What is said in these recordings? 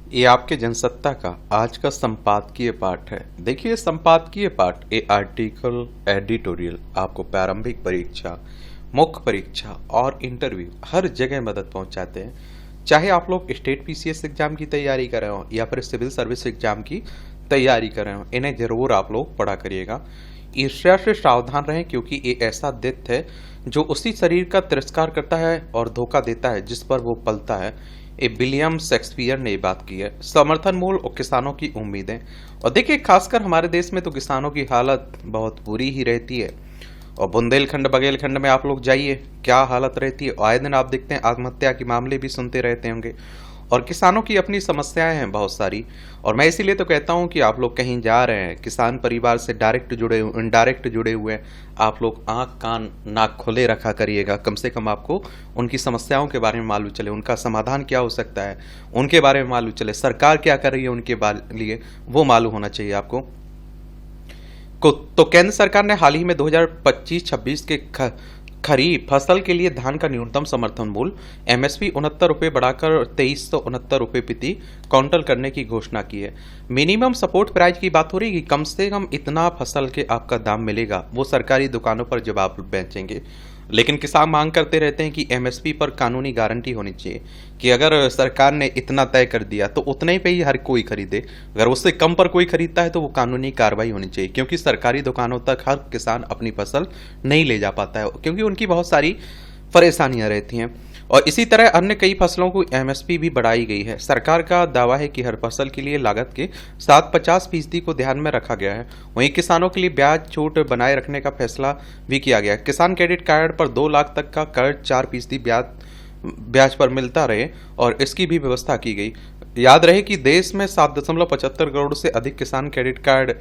ये आपके जनसत्ता का आज का संपादकीय पाठ है। देखिए, संपादकीय पाठ ये आर्टिकल, एडिटोरियल आपको प्रारंभिक परीक्षा, मुख्य परीक्षा और इंटरव्यू हर जगह मदद पहुंचाते हैं। चाहे आप लोग स्टेट पीसीएस एग्जाम की तैयारी कर रहे हो या फिर सिविल सर्विस एग्जाम की तैयारी कर रहे हो, इन्हें जरूर आप लोग पढ़ा करिएगा। ईर्ष्या से सावधान रहें, क्योंकि ये ऐसा दैत्य है जो उसी शरीर का तिरस्कार करता है और धोखा देता है जिस पर वो पलता है। ये विलियम शेक्सपियर ने ये बात की है। समर्थन मूल्य और किसानों की उम्मीदें। और देखिए, खासकर हमारे देश में तो किसानों की हालत बहुत बुरी ही रहती है। और बुंदेलखंड बघेलखंड में आप लोग जाइए, क्या हालत रहती है। आए दिन आप देखते हैं आत्महत्या के मामले भी सुनते रहते होंगे। और किसानों की अपनी समस्याएं हैं बहुत सारी। और मैं इसीलिए तो कहता हूं कि आप लोग कहीं जा रहे हैं, किसान परिवार से डायरेक्ट जुड़े इनडायरेक्ट जुड़े हुए हैं, आप लोग आंख कान नाक खोले रखा करिएगा। कम से कम आपको उनकी समस्याओं के बारे में मालूम चले, उनका समाधान क्या हो सकता है उनके बारे में मालूम चले, सरकार क्या कर रही है उनके लिए वो मालूम होना चाहिए आपको। तो केंद्र सरकार ने हाल ही में 2025-26 के खरीफ फसल के लिए धान का न्यूनतम समर्थन मूल्य एमएसपी 69 रुपये बढ़ाकर 2369 रुपये प्रति क्विंटल करने की घोषणा की है। मिनिमम सपोर्ट प्राइस की बात हो रही है कि कम से कम इतना फसल के आपका दाम मिलेगा, वो सरकारी दुकानों पर जब आप बेचेंगे। लेकिन किसान मांग करते रहते हैं कि एमएसपी पर कानूनी गारंटी होनी चाहिए कि अगर सरकार ने इतना तय कर दिया तो उतने पे ही हर कोई खरीदे। अगर उससे कम पर कोई खरीदता है तो वो कानूनी कार्रवाई होनी चाहिए, क्योंकि सरकारी दुकानों तक हर किसान अपनी फसल नहीं ले जा पाता है, क्योंकि उनकी बहुत सारी परेशानियां रहती हैं। और इसी तरह अन्य कई फसलों को एमएसपी भी बढ़ाई गई है। सरकार का दावा है कि हर फसल के लिए लागत के 7-50% को ध्यान में रखा गया है। वहीं किसानों के लिए ब्याज छूट बनाए रखने का फैसला भी किया गया है। किसान क्रेडिट कार्ड पर 2 लाख तक का कर्ज 4% ब्याज पर मिलता रहे, और इसकी भी व्यवस्था की गई। याद रहे कि देश में 7.75 करोड़ से अधिक किसान क्रेडिट कार्ड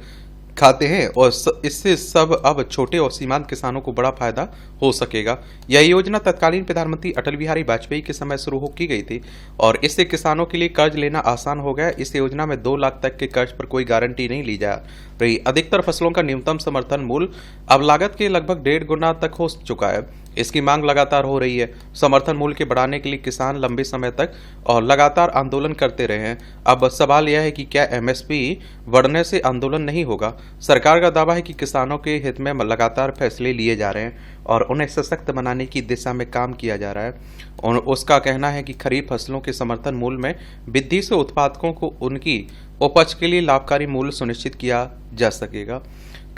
खाते हैं, और इससे सब अब छोटे और सीमांत किसानों को बड़ा फायदा हो सकेगा। यह योजना तत्कालीन प्रधानमंत्री अटल बिहारी वाजपेयी के समय शुरू की गई थी, और इससे किसानों के लिए कर्ज लेना आसान हो गया। इस योजना में 2 लाख तक के कर्ज पर कोई गारंटी नहीं ली जा रही। अधिकतर फसलों का न्यूनतम समर्थन मूल्य अब लागत के लगभग 1.5 गुना तक हो चुका है। इसकी मांग लगातार हो रही है। समर्थन मूल्य के बढ़ाने के लिए किसान लंबे समय तक और लगातार आंदोलन करते रहे हैं। अब सवाल यह है कि क्या एमएसपी बढ़ने से आंदोलन नहीं होगा। सरकार का दावा है कि किसानों के हित में लगातार फैसले लिए जा रहे हैं और उन्हें सशक्त बनाने की दिशा में काम किया जा रहा है। और उसका कहना है कि खरीफ फसलों के समर्थन मूल्य में वृद्धि से उत्पादकों को उनकी उपज के लिए लाभकारी मूल्य सुनिश्चित किया जा सकेगा।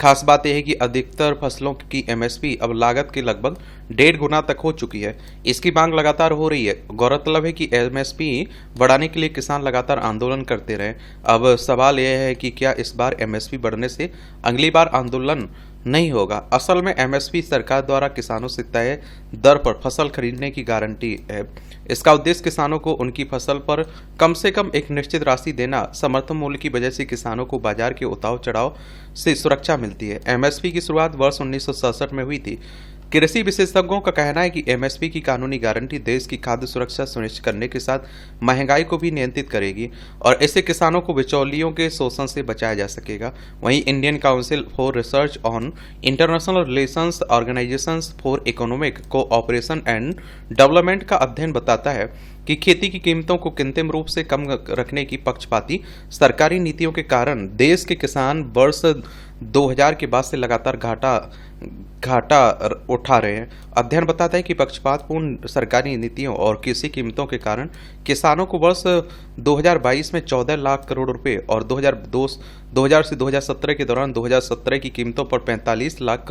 खास बात यह है कि अधिकतर फसलों की एमएसपी अब लागत के लगभग 1.5 गुना तक हो चुकी है। इसकी मांग लगातार हो रही है। गौरतलब है कि एमएसपी बढ़ाने के लिए किसान लगातार आंदोलन करते रहे। अब सवाल यह है कि क्या इस बार एमएसपी बढ़ने से अगली बार आंदोलन नहीं होगा। असल में एमएसपी सरकार द्वारा किसानों से तय दर पर फसल खरीदने की गारंटी है। इसका उद्देश्य किसानों को उनकी फसल पर कम से कम एक निश्चित राशि देना। समर्थन मूल्य की वजह से किसानों को बाजार के उतार चढ़ाव से सुरक्षा मिलती है। एमएसपी की शुरुआत वर्ष 1967 में हुई थी। कृषि विशेषज्ञों का कहना है कि एमएसपी की कानूनी गारंटी देश की खाद्य सुरक्षा सुनिश्चित करने के साथ महंगाई को भी नियंत्रित करेगी, और इससे किसानों को बिचौलियों के शोषण से बचाया जा सकेगा। वहीं Indian council for research on international relations organisations for economic cooperation and development का अध्ययन बताता है कि खेती की कीमतों को कृत्रिम रूप से कम रखने की पक्षपाती सरकारी नीतियों के कारण देश के किसान वर्ष 2000 के बाद से लगातार घाटा उठा रहे हैं। अध्ययन बताता है कि पक्षपातपूर्ण सरकारी नीतियों और कृषि कीमतों के कारण किसानों को वर्ष 2022 में 14 लाख करोड़ रुपए और 2000 से 2017 के दौरान 2017 की कीमतों पर 45 लाख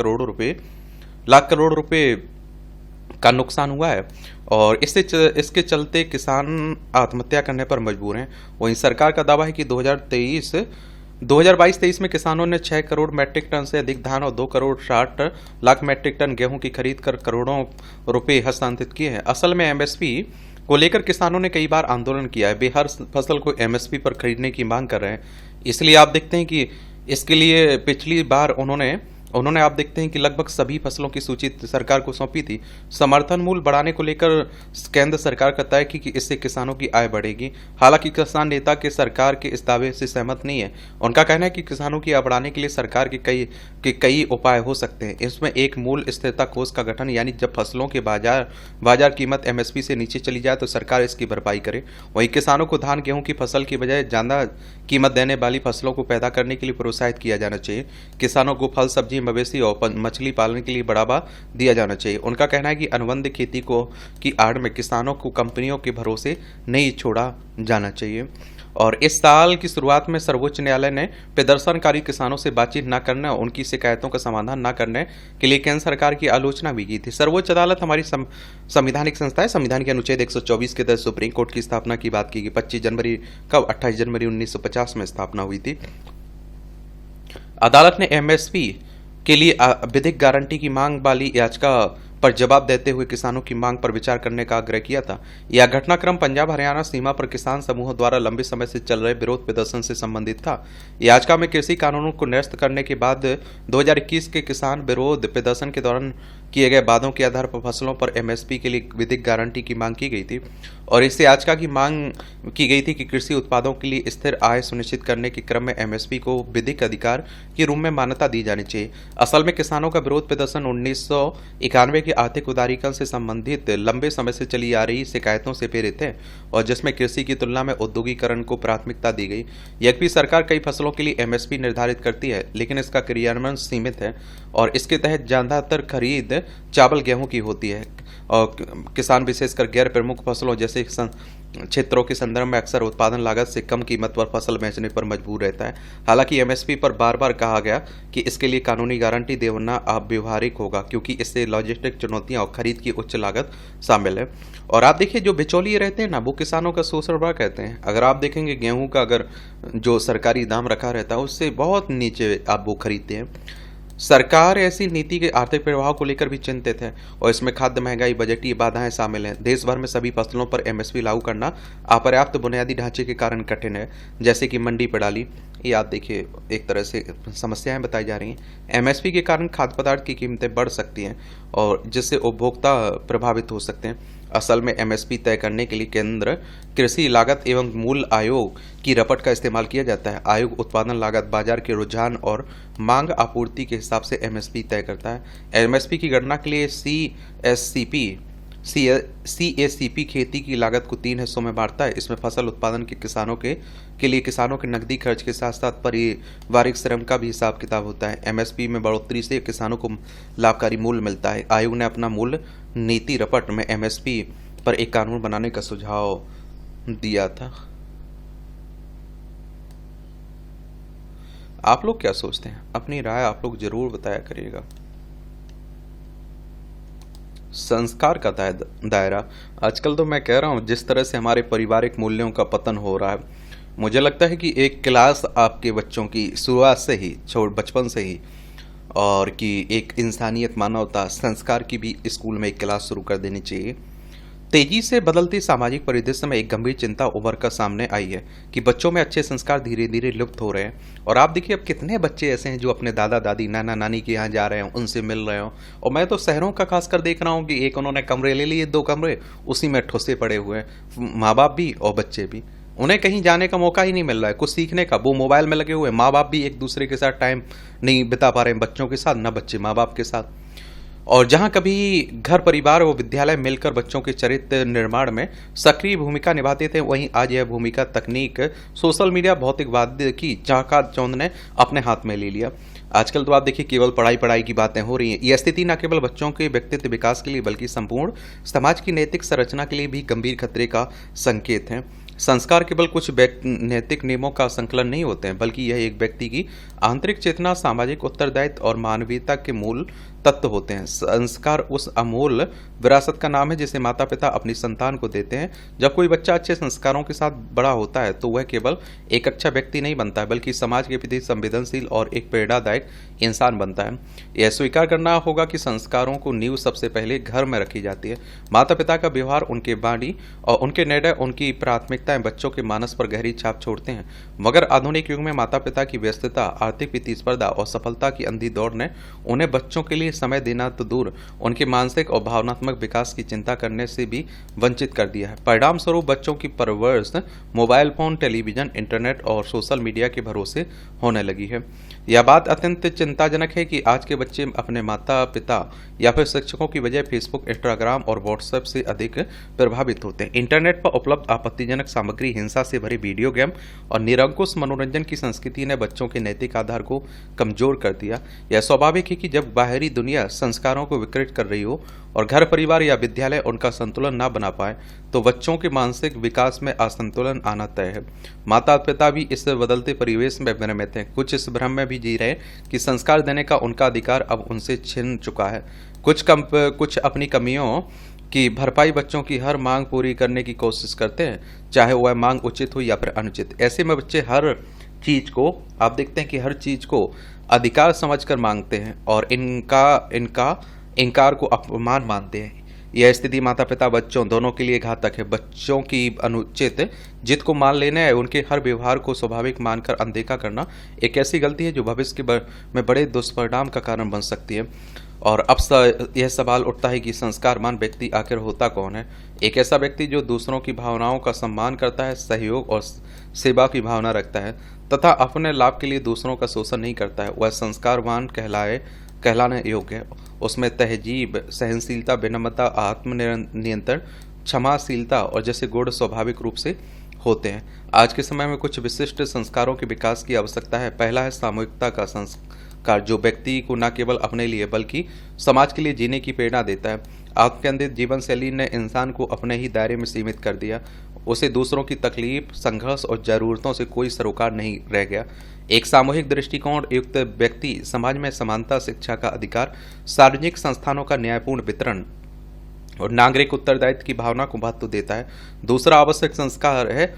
करोड़ रुपए का नुकसान हुआ है, और इसके चलते किसान आत्महत्या करने पर मजबूर हैं। वहीं सरकार का दावा है कि 2022-23 में किसानों ने 6 करोड़ मैट्रिक टन से अधिक धान और 2 करोड़ 60 लाख मैट्रिक टन गेहूं की खरीद कर करोड़ों रुपए हस्तांतरित किए हैं। असल में एमएसपी को लेकर किसानों ने कई बार आंदोलन किया है। वे हर फसल को एमएसपी पर खरीदने की मांग कर रहे हैं। इसलिए आप देखते हैं कि इसके लिए पिछली बार उन्होंने उन्होंने आप देखते हैं कि लगभग सभी फसलों की सूची सरकार को सौंपी थी। समर्थन मूल्य बढ़ाने को लेकर केंद्र सरकार का तय कि इससे किसानों की आय बढ़ेगी। हालांकि किसान नेता के सरकार के इस दावे से सहमत नहीं है। उनका कहना है कि किसानों की आय बढ़ाने के लिए सरकार के कई उपाय हो सकते हैं। इसमें एक मूल्य स्थिरता कोष का गठन, यानी जब फसलों के बाजार कीमत एमएसपी से नीचे चली जाए तो सरकार इसकी भरपाई करे। वहीं किसानों को धान गेहूं की फसल की बजाय ज्यादा कीमत देने वाली फसलों को पैदा करने के लिए प्रोत्साहित किया जाना चाहिए। किसानों को फल, सब्जी, मवेशी और मछली पालन के लिए बढ़ावा दिया जाना चाहिए। उनका कहना है कि अनुबंध खेती की आड़ में किसानों को कंपनियों के भरोसे नहीं छोड़ा जाना चाहिए। और इस साल की शुरुआत में सर्वोच्च न्यायालय ने प्रदर्शनकारी किसानों से बातचीत न करने और उनकी शिकायतों का समाधान न करने के लिए केंद्र सरकार की आलोचना भी की थी। सर्वोच्च अदालत हमारी संवैधानिक संस्था है। संविधान के अनुच्छेद 124 के तहत सुप्रीम कोर्ट की स्थापना की बात की गई। 28 जनवरी 1950 में स्थापना हुई थी। अदालत ने एमएसपी के लिए विधिक गारंटी की मांग वाली याचिका पर जवाब देते हुए किसानों की मांग पर विचार करने का आग्रह किया था। यह घटनाक्रम पंजाब हरियाणा सीमा पर किसान समूहों द्वारा लंबे समय से चल रहे विरोध प्रदर्शन से संबंधित था। याचिका में कृषि कानूनों को निरस्त करने के बाद 2021 के किसान विरोध प्रदर्शन के दौरान किए गए वादों के आधार पर फसलों पर एमएसपी के लिए विधिक गारंटी की मांग की गई थी। और इस याचिका की मांग की गई थी कि कृषि उत्पादों के लिए स्थिर आय सुनिश्चित करने के क्रम में एमएसपी को विधिक अधिकार के रूप में मान्यता दी जानी चाहिए। असल में किसानों का विरोध प्रदर्शन 1991 के आर्थिक उदारीकरण से संबंधित लंबे समय से चली आ रही शिकायतों से प्रेरित है, और जिसमें कृषि की तुलना में औद्योगिकरण को प्राथमिकता दी गई। यद्यपि सरकार कई फसलों के लिए एमएसपी निर्धारित करती है, लेकिन इसका क्रियान्वयन सीमित है और इसके तहत ज्यादातर खरीद चावल गेहूं की होती है। और किसान विशेषकर गैर प्रमुख फसलों जैसे क्षेत्रों के संदर्भ में अक्सर उत्पादन लागत से कम कीमत पर फसल बेचने पर मजबूर रहता है। हालांकि एमएसपी पर बार बार कहा गया कि इसके लिए कानूनी गारंटी देना अव्यवहारिक होगा, क्योंकि इससे लॉजिस्टिक चुनौतियां और खरीद की उच्च लागत शामिल है। और आप देखिए, जो बिचौलिए रहते हैं ना, वो किसानों का शोषण बड़ा कहते हैं। अगर आप देखेंगे गेहूं का अगर जो सरकारी दाम रखा रहता है उससे बहुत नीचे आप वो खरीदते हैं। सरकार ऐसी नीति के आर्थिक प्रभाव को लेकर भी चिंतित है और इसमें खाद्य महंगाई, बजटीय बाधाएं शामिल हैं। देश भर में सभी फसलों पर एमएसपी लागू करना अपर्याप्त बुनियादी ढांचे के कारण कठिन है, जैसे कि मंडी प्रणाली। ये आप देखिए, एक तरह से समस्याएं बताई जा रही हैं। एमएसपी के कारण खाद्य पदार्थ की कीमतें बढ़ सकती हैं और जिससे उपभोक्ता प्रभावित हो सकते हैं। असल में एमएसपी तय करने के लिए केंद्र कृषि लागत एवं मूल्य आयोग की रपट का इस्तेमाल किया जाता है। आयोग उत्पादन लागत, बाजार के रुझान और मांग आपूर्ति के हिसाब से एमएसपी तय करता है। एमएसपी की गणना के लिए सीएसीपी खेती की लागत को 3 हिस्सों में बांटता है। इसमें फसल उत्पादन के लिए किसानों के नकदी खर्च के साथ साथ पारिवारिक श्रम का भी हिसाब किताब होता है। एमएसपी में बढ़ोतरी से किसानों को लाभकारी मूल्य मिलता है। आयोग ने अपना मूल्य नीति रपट में एमएसपी पर एक कानून बनाने का सुझाव दिया था। आप लोग क्या सोचते हैं? अपनी राय आप लोग जरूर बताया करिएगा। संस्कार का दायरा, आजकल तो मैं कह रहा हूँ जिस तरह से हमारे पारिवारिक मूल्यों का पतन हो रहा है, मुझे लगता है कि एक क्लास आपके बच्चों की शुरुआत से ही, बचपन से ही, और कि एक इंसानियत, मानवता, संस्कार की भी स्कूल में एक क्लास शुरू कर देनी चाहिए। तेजी से बदलती सामाजिक परिदृश्य में एक गंभीर चिंता उभर कर सामने आई है कि बच्चों में अच्छे संस्कार धीरे धीरे लुप्त हो रहे हैं। और आप देखिए, अब कितने बच्चे ऐसे हैं जो अपने दादा दादी, नाना नानी के यहाँ जा रहे हैं, उनसे मिल रहे हो। और मैं तो शहरों का खासकर देख रहा हूँ कि एक उन्होंने कमरे ले लिए, 2 कमरे, उसी में ठुसे पड़े हुए हैं, माँ बाप भी और बच्चे भी। उन्हें कहीं जाने का मौका ही नहीं मिल रहा है, कुछ सीखने का। वो मोबाइल में लगे हुए, माँ बाप भी एक दूसरे के साथ टाइम नहीं बिता पा रहे हैं बच्चों के साथ, ना बच्चे माँ बाप के साथ। और जहां कभी घर, परिवार और विद्यालय मिलकर बच्चों के चरित्र निर्माण में सक्रिय भूमिका निभाते थे, वहीं आज यह भूमिका तकनीक, सोशल मीडिया, भौतिकवाद की चाकाचौंध ने अपने हाथ में ले लिया। आजकल तो आप देखिए, केवल पढ़ाई की बातें हो रही हैं। यह स्थिति न केवल बच्चों के व्यक्तित्व विकास के लिए बल्कि संपूर्ण समाज की नैतिक संरचना के लिए भी गंभीर खतरे का संकेत है। संस्कार केवल कुछ नैतिक नियमों का संकलन नहीं होते हैं, बल्कि यह एक व्यक्ति की आंतरिक चेतना, सामाजिक उत्तरदायित्व और मानवीयता के मूल तत्व होते हैं। संस्कार उस अमूल्य विरासत का नाम है जिसे माता पिता अपनी संतान को देते हैं। जब कोई बच्चा अच्छे संस्कारों के साथ बड़ा होता है तो वह केवल एक अच्छा व्यक्ति नहीं बनता है, बल्कि समाज के प्रति संवेदनशील और एक प्रेरणादायक इंसान बनता है। यह स्वीकार करना होगा कि संस्कारों को नींव सबसे पहले घर में रखी जाती है। माता पिता का व्यवहार, उनके वाणी और उनके निर्णय, उनकी प्राथमिकताएं बच्चों के मानस पर गहरी छाप छोड़ते हैं। मगर आधुनिक युग में माता पिता की व्यस्तता, आर्थिक प्रतिस्पर्धा और सफलता की अंधी दौड़ ने उन्हें बच्चों के लिए समय देना तो दूर, उनके मानसिक और भावनात्मक विकास की चिंता करने से भी वंचित कर दिया है। परिणाम स्वरूप बच्चों की परवरिश मोबाइल फोन, टेलीविजन, इंटरनेट और सोशल मीडिया के भरोसे होने लगी है। यह बात अत्यंत चिंताजनक है कि आज के बच्चे अपने माता पिता या फिर शिक्षकों की बजाय फेसबुक, इंस्टाग्राम और व्हाट्सएप से अधिक प्रभावित होते हैं। इंटरनेट पर उपलब्ध आपत्तिजनक सामग्री, हिंसा से भरे वीडियो गेम और निरंकुश मनोरंजन की संस्कृति ने बच्चों के नैतिक आधार को कमजोर कर दिया। यह स्वाभाविक है कि जब बाहरी दुनिया संस्कारों को विकृत कर रही हो और घर परिवार या विद्यालय उनका संतुलन ना बना पाए तो बच्चों के मानसिक विकास में असंतुलन आना तय है। माता पिता भी इस बदलते परिवेश में भ्रमित हैं। कुछ इस भ्रम में भी जी रहे हैं कि संस्कार देने का उनका अधिकार अब उनसे छिन चुका है। कुछ अपनी कमियों की भरपाई बच्चों की हर मांग पूरी करने की कोशिश करते हैं, चाहे वह मांग उचित हो या फिर अनुचित। ऐसे में बच्चे हर चीज को, आप देखते हैं कि हर चीज को अधिकार समझकर मांगते हैं और इनका इंकार को अपमान मानते हैं। यह स्थिति माता पिता बच्चों दोनों के लिए घातक है। बच्चों की अनुचित जिद को मान लेना है, उनके हर व्यवहार को स्वाभाविक मानकर अनदेखा करना एक ऐसी गलती है जो भविष्य में बड़े दुष्परिणाम का कारण बन सकती है। और अब यह सवाल उठता है कि संस्कारवान व्यक्ति आखिर होता कौन है? एक ऐसा व्यक्ति जो दूसरों की भावनाओं का सम्मान करता है, सहयोग और सेवा की भावना रखता है तथा अपने लाभ के लिए दूसरों का शोषण नहीं करता है, वह संस्कारवान कहलाने योग्य है। उसमें तहजीब, सहनशीलता, विनम्रता, आत्मनियंत्रण, क्षमाशीलता और जैसे गुण स्वाभाविक रूप से होते हैं। आज के समय में कुछ विशिष्ट संस्कारों के विकास की आवश्यकता है। पहला है सामूहिकता का संस्कार, जो व्यक्ति को न केवल अपने लिए बल्कि समाज के लिए जीने की प्रेरणा देता है। आत्मकेंद्रित जीवन शैली ने इंसान को अपने ही दायरे में सीमित कर दिया। उसे दूसरों की तकलीफ, संघर्ष और जरूरतों से कोई सरोकार नहीं रह गया। एक सामूहिक दृष्टिकोण युक्त व्यक्ति समाज में समानता, शिक्षा का अधिकार, सार्वजनिक संस्थानों का न्यायपूर्ण वितरण और नागरिक उत्तरदायित्व की भावना को महत्व देता है। दूसरा आवश्यक संस्कार है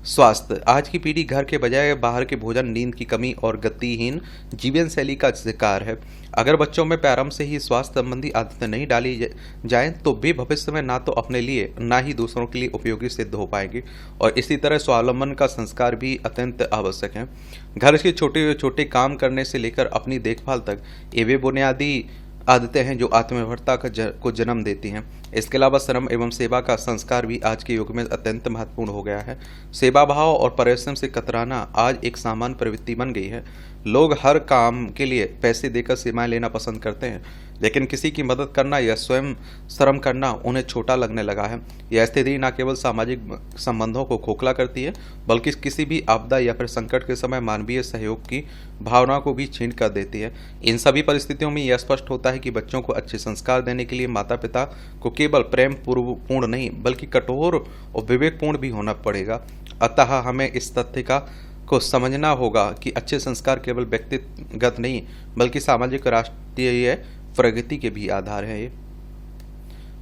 स्वास्थ्य। आज की पीढ़ी घर के बजाय बाहर के भोजन, नींद की कमी और गतिहीन जीवन शैली का शिकार है। अगर बच्चों में प्रारंभ से ही स्वास्थ्य संबंधी आदतें नहीं डाली जाएं तो वे भविष्य में ना तो अपने लिए ना ही दूसरों के लिए उपयोगी सिद्ध हो पाएंगे। और इसी तरह स्वावलंबन का संस्कार भी अत्यंत आवश्यक है। घर के छोटे छोटे काम करने से लेकर अपनी देखभाल तक ये वे बुनियादी आदतें हैं जो आत्मनिर्भरता को जन्म देती हैं। इसके अलावा श्रम एवं सेवा का संस्कार भी आज के युग में अत्यंत महत्वपूर्ण हो गया है। सेवा भाव और परिश्रम से कतराना आज एक सामान्य प्रवृत्ति बन गई है। लोग हर काम के लिए पैसे देकर सेवाएं लेना पसंद करते हैं, लेकिन किसी की मदद करना या स्वयं श्रम करना उन्हें छोटा लगने लगा है। यह स्थिति न केवल सामाजिक संबंधों को खोखला करती है, बल्कि किसी भी आपदा या फिर संकट के समय मानवीय सहयोग की भावना को भी छीन कर देती है। इन सभी परिस्थितियों में यह स्पष्ट होता है कि बच्चों को अच्छे संस्कार देने के लिए माता पिता को केवल प्रेम पूर्ण नहीं बल्कि कठोर और विवेकपूर्ण भी होना पड़ेगा। अतः हमें इस तथ्य को समझना होगा कि अच्छे संस्कार केवल व्यक्तिगत नहीं बल्कि सामाजिक, राष्ट्रीय प्रगति के भी आधार है। ये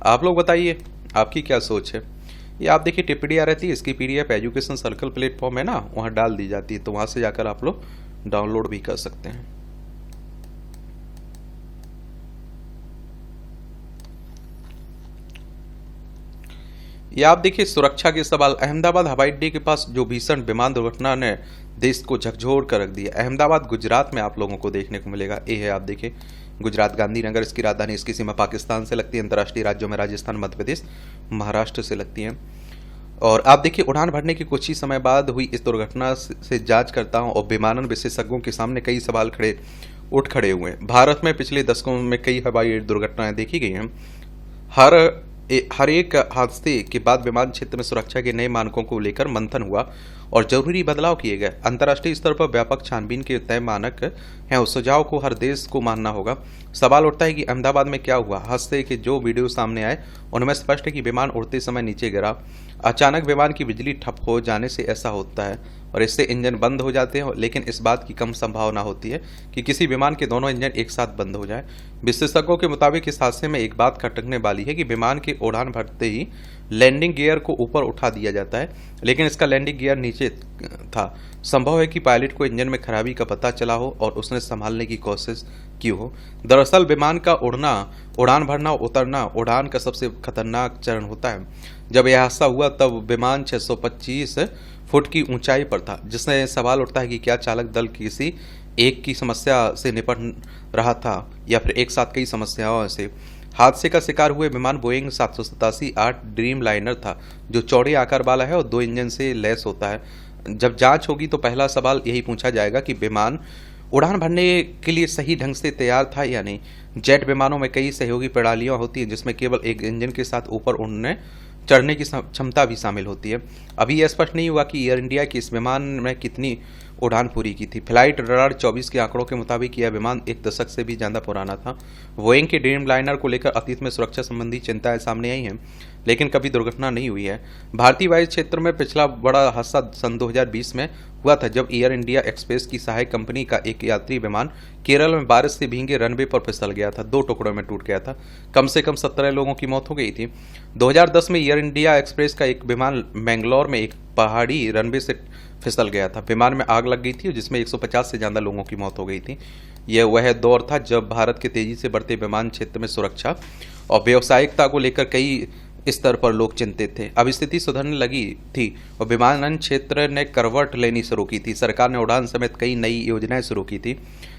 आप लोग बताइए, आपकी क्या सोच है? ये आप देखिए टिप्पणियाँ रहती है, इसकी पीडीएफ एजुकेशन सर्कल प्लेटफॉर्म है ना, वहाँ डाल दी जाती है, तो वहाँ से जाकर आप लोग डाउनलोड भी कर सकते हैं। ये आप देखिए सुरक्षा के सवाल। अहमदाबाद हवाई अड्डे के पास जो भीषण विमान दुर्घटना ने देश को झकझोर कर रख दिया। अहमदाबाद गुजरात में आप लोगों को देखने को मिलेगा। ये है आप देखिए गुजरात, गांधीनगर इसकी राजधानी। इसकी सीमा पाकिस्तान से लगती है। अंतर्राष्ट्रीय राज्यों में राजस्थान, मध्य प्रदेश, महाराष्ट्र से लगती है। और आप देखिए उड़ान भरने के कुछ ही समय बाद हुई इस दुर्घटना से जांचकर्ताओं और विमानन विशेषज्ञों के सामने कई सवाल खड़े हुए हैं। भारत में पिछले दशकों में कई हवाई दुर्घटनाएं देखी गई हैं। हर एक हादसे के बाद विमान क्षेत्र में सुरक्षा के नए मानकों को लेकर मंथन हुआ और जरूरी बदलाव किए गए। अंतर्राष्ट्रीय स्तर पर व्यापक छानबीन के तय मानक हैं, उस सुझाव को हर देश को मानना होगा। सवाल उठता है कि अहमदाबाद में क्या हुआ। हादसे के जो वीडियो सामने आए उनमें स्पष्ट है कि विमान उड़ते समय नीचे गिरा। अचानक विमान की बिजली ठप हो जाने से ऐसा होता है और इससे इंजन बंद हो जाते हैं, लेकिन इस बात की कम संभावना होती है कि किसी विमान के दोनों इंजन एक साथ बंद हो जाएं। विशेषज्ञों के मुताबिक इस हादसे में एक बात खटकने वाली है कि विमान के उड़ान भरते ही लैंडिंग गियर को ऊपर उठा दिया जाता है, लेकिन इसका लैंडिंग गियर नीचे था। संभव है कि पायलट को इंजन में खराबी का पता चला हो और उसने संभालने की कोशिश की हो। दरअसल विमान का उड़ान भरना, उतरना उड़ान का सबसे खतरनाक चरण होता है। जब यह हादसा हुआ तब विमान 625 फुट की ऊंचाई पर था, जिससे सवाल उठता है कि क्या चालक दल किसी एक की समस्या से निपट रहा था या फिर एक साथ कई समस्याओं से। हादसे का शिकार हुए विमान बोइंग 787-8 ड्रीम लाइनर था, जो चौड़े आकार वाला है और 2 इंजन से लैस होता है। जब जांच होगी तो पहला सवाल यही पूछा जाएगा कि विमान उड़ान भरने के लिए सही ढंग से तैयार था या नहीं। जेट विमानों में कई सहयोगी प्रणालियां होती हैं, जिसमें केवल एक इंजन के साथ ऊपर उड़ने चढ़ने की क्षमता भी शामिल होती है। अभी यह स्पष्ट नहीं हुआ कि एयर इंडिया की इस विमान में कितनी उड़ान पूरी की थी। फ्लाइट रडार 24 के आंकड़ों के मुताबिक यह विमान 1 दशक से भी ज्यादा पुराना था। बोइंग के ड्रीम लाइनर को लेकर अतीत में सुरक्षा संबंधी चिंताएं सामने आई हैं, लेकिन कभी दुर्घटना नहीं हुई है। भारतीय वायु क्षेत्र में पिछला बड़ा हादसा सन 2020 में हुआ था, जब एयर इंडिया एक्सप्रेस की सहायक कंपनी का एक यात्री विमान केरल में बारिश से भीगे रनवे पर फिसल गया था, 2 टुकड़ों में टूट गया था। कम से कम 17 लोगों की मौत हो गई थी। 2010 में एयर इंडिया एक्सप्रेस का एक विमान बेंगलोर में एक पहाड़ी रनवे से फिसल गया था। विमान में आग लग गई थी, जिसमें 150 से ज्यादा लोगों की मौत हो गई थी। यह वह दौर था जब भारत के तेजी से बढ़ते विमान क्षेत्र में सुरक्षा और व्यावसायिकता को लेकर कई स्तर पर लोग चिंतित थे। अब स्थिति सुधरने लगी थी और विमानन क्षेत्र ने करवट लेनी शुरू की थी। सरकार ने उड़ान समेत कई नई योजनाएं शुरू की थी।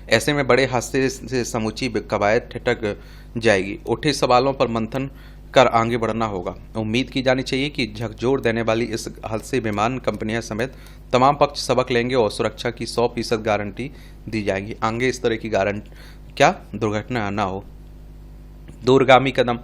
ऐसे में बड़े हादसे से समूची कवायद ठिठक जाएगी। उठे सवालों पर मंथन कर आगे बढ़ना होगा। उम्मीद की जानी चाहिए कि झकझोर देने वाली इस हादसे विमान कंपनियां समेत तमाम पक्ष सबक लेंगे और सुरक्षा की 100% गारंटी दी जाएगी। आगे इस तरह की गारंटी दुर्घटना ना हो। दूरगामी कदम।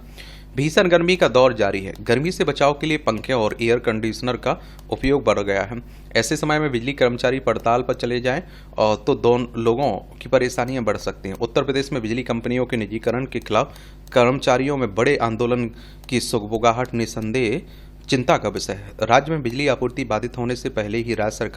भीषण गर्मी का दौर जारी है। गर्मी से बचाव के लिए पंखे और एयर कंडीशनर का उपयोग बढ़ गया है। ऐसे समय में बिजली कर्मचारी पड़ताल पर चले जाएं और तो दोनों लोगों की परेशानियां बढ़ सकती हैं। उत्तर प्रदेश में बिजली कंपनियों के निजीकरण के खिलाफ कर्मचारियों में बड़े आंदोलन की सुगबुगाहट निसंदेह चिंता का विषय है। राज्य में बिजली आपूर्ति बाधित होने से पहले ही राज्य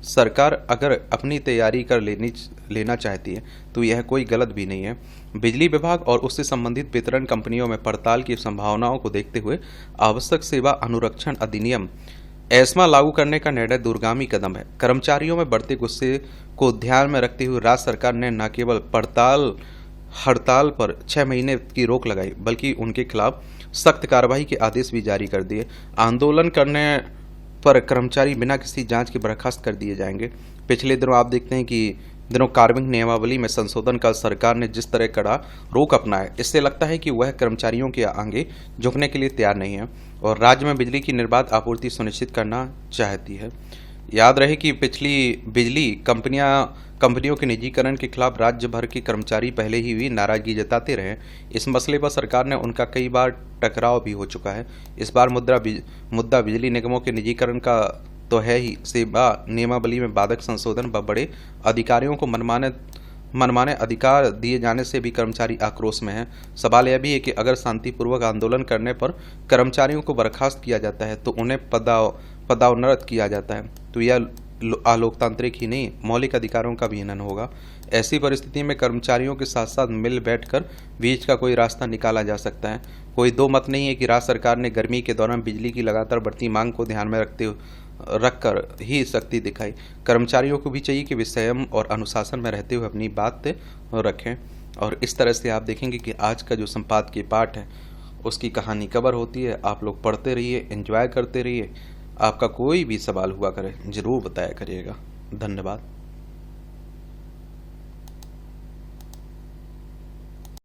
सरकार अगर अपनी तैयारी कर लेना चाहती है तो यह कोई गलत भी नहीं है। बिजली विभाग और उससे संबंधित वितरण कंपनियों में पड़ताल की संभावनाओं को देखते हुए आवश्यक सेवा अनुरक्षण अधिनियम एस्मा लागू करने का निर्णय दूरगामी कदम है। कर्मचारियों में बढ़ते गुस्से को ध्यान में रखते हुए राज्य सरकार ने न केवल हड़ताल पर 6 महीने की रोक लगाई, बल्कि उनके खिलाफ सख्त कार्रवाई के आदेश भी जारी कर दिए। आंदोलन करने पर कर्मचारी बिना किसी जांच के बर्खास्त कर दिए जाएंगे। पिछले दिनों आप देखते हैं कि कार्मिक नियमावली में संशोधन का सरकार ने जिस तरह कड़ा रोक अपनाया, इससे लगता है कि वह कर्मचारियों के आगे झुकने के लिए तैयार नहीं है और राज्य में बिजली की निर्बाध आपूर्ति सुनिश्चित करना चाहती है। याद रहे कि पिछली बिजली कंपनियों के निजीकरण के खिलाफ राज्य भर के कर्मचारी पहले ही भी नाराजगी जताते रहे। इस मसले पर सरकार ने उनका कई बार टकराव भी हो चुका है। इस बार मुद्दा बिजली निगमों के निजीकरण का तो है ही, सेवा नियमावली में बाधक संशोधन व बड़े अधिकारियों को मनमाने अधिकार दिए जाने से भी कर्मचारी आक्रोश में हैं। सवाल यह भी है कि अगर शांतिपूर्वक आंदोलन करने पर कर्मचारियों को बर्खास्त किया जाता है तो उन्हें पदोन्नत किया जाता है, तो यह अलोकतांत्रिक ही नहीं, मौलिक अधिकारों का भी हनन होगा। ऐसी परिस्थिति में कर्मचारियों के साथ साथ मिल बैठकर बीच का कोई रास्ता निकाला जा सकता है। कोई दो मत नहीं है कि राज्य सरकार ने गर्मी के दौरान बिजली की लगातार बढ़ती मांग को ध्यान में रखकर ही सख्ती दिखाई। कर्मचारियों को भी चाहिए कि वे संयम और अनुशासन में रहते हुए अपनी बात रखें। और इस तरह से आप देखेंगे कि आज का जो संपादकीय पाठ है उसकी कहानी कवर होती है। आप लोग पढ़ते रहिए, एंजॉय करते रहिए। आपका कोई भी सवाल हुआ करे जरूर बताया करिएगा। धन्यवाद।